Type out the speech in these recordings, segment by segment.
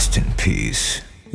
Rest in peace.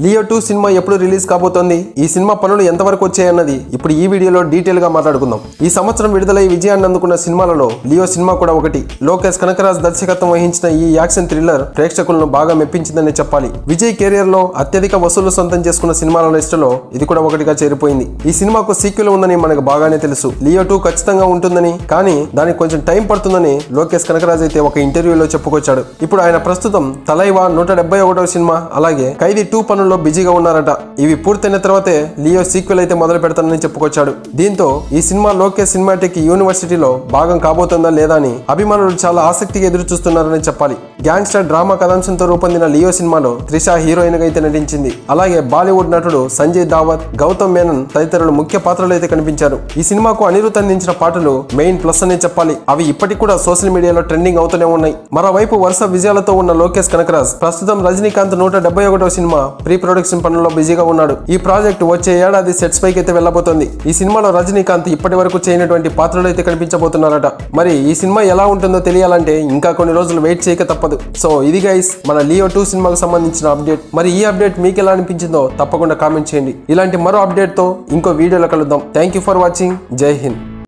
Leo 2 cinema ఎప్పుడు release కాబోతోంది, ఈ సినిమా పనులు ఎంతవరకు వచ్చాయన్నది ఇప్పుడు ఈ వీడియోలో డీటెయిల్ గా మాట్లాడుకుందాం. ఈ సంవత్సరం విడుదలై విజయాన్ని అందుకున్న సినిమాలలో లియో సినిమా కూడా ఒకటి. లోకేష్ కనకరాజ్ దర్శకత్వం వహించిన ఈ యాక్షన్ థ్రిల్లర్ ప్రేక్షకులను బాగా మెప్పించిందని చెప్పాలి. విజయ్ కెరియర్ లో అత్యధిక వసూలు సొంతం చేసుకున్న సినిమాల లిస్టులో ఇది కూడా ఒకటిగా చేరిపోయింది. ఈ సినిమాకు సీక్వెల్ ఉందని మనకు బాగానే తెలుసు. లియో 2 ఖచ్చితంగా ఉంటుందని, కానీ దానికి కొంచెం టైం పడుతుందని లోకేష్ కనకరాజ్ అయితే ఒక ఇంటర్వ్యూలో చెప్పుకొచ్చాడు. ఇప్పుడు ఆయన ప్రస్తుతం తలైవా 171వ సినిమా అలాగే ఖైదీ 2 పనులు బిజీగా ఉన్నారట. ఇవి పూర్తయిన తర్వాతే లియో సీక్వెల్ అయితే మొదలు పెడతానని చెప్పుకొచ్చాడు. దీంతో ఈ సినిమా లోకేష్ సినిమాటిక్ యూనివర్సిటీలో భాగం కాబోతుందా లేదా అని అభిమానులు చాలా ఆసక్తిగా ఎదురు చూస్తున్నారని చెప్పాలి. గ్యాంగ్స్టర్ డ్రామా కథాంశంతో రూపొందిన లియో సినిమాలో త్రిష హీరోయిన్ గా అయితే నటించింది. అలాగే బాలీవుడ్ నటుడు సంజయ్ దావత్, గౌతమ్ మేనన్ తదితరులు ముఖ్య పాత్రలు అయితే కనిపించారు. ఈ సినిమాకు అనిరుద్ధ్ అందించిన పాటలు మెయిన్ ప్లస్ అనే చెప్పాలి. అవి ఇప్పటికి కూడా సోషల్ మీడియాలో ట్రెండింగ్ అవుతూనే ఉన్నాయి. మరోవైపు వరుస విజయాలతో ఉన్న లోకేష్ కనకరాజ్ ప్రస్తుతం రజనీకాంత్ 171వ సినిమా ప్రీ ప్రొడక్షన్ పనుల్లో బిజీగా ఉన్నాడు. ఈ ప్రాజెక్ట్ వచ్చే ఏడాది సెట్స్ పైకి అయితే వెళ్లబోతోంది. ఈ సినిమాలో రజనీకాంత్ ఇప్పటి వరకు చేయనటువంటి పాత్రలు అయితే కనిపించబోతున్నారట. మరి ఈ సినిమా ఎలా ఉంటుందో తెలియాలంటే ఇంకా కొన్ని రోజులు వెయిట్ చేయక తప్పదు. సో ఇది గైస్ మన లియో 2 సినిమాకు సంబంధించిన అప్డేట్. మరి ఈ అప్డేట్ మీకు ఎలా అనిపించిందో తప్పకుండా కామెంట్ చేయండి. ఇలాంటి మరో అప్డేట్ తో ఇంకో వీడియోలో కలుద్దాం. Thank you for watching. జై హింద్.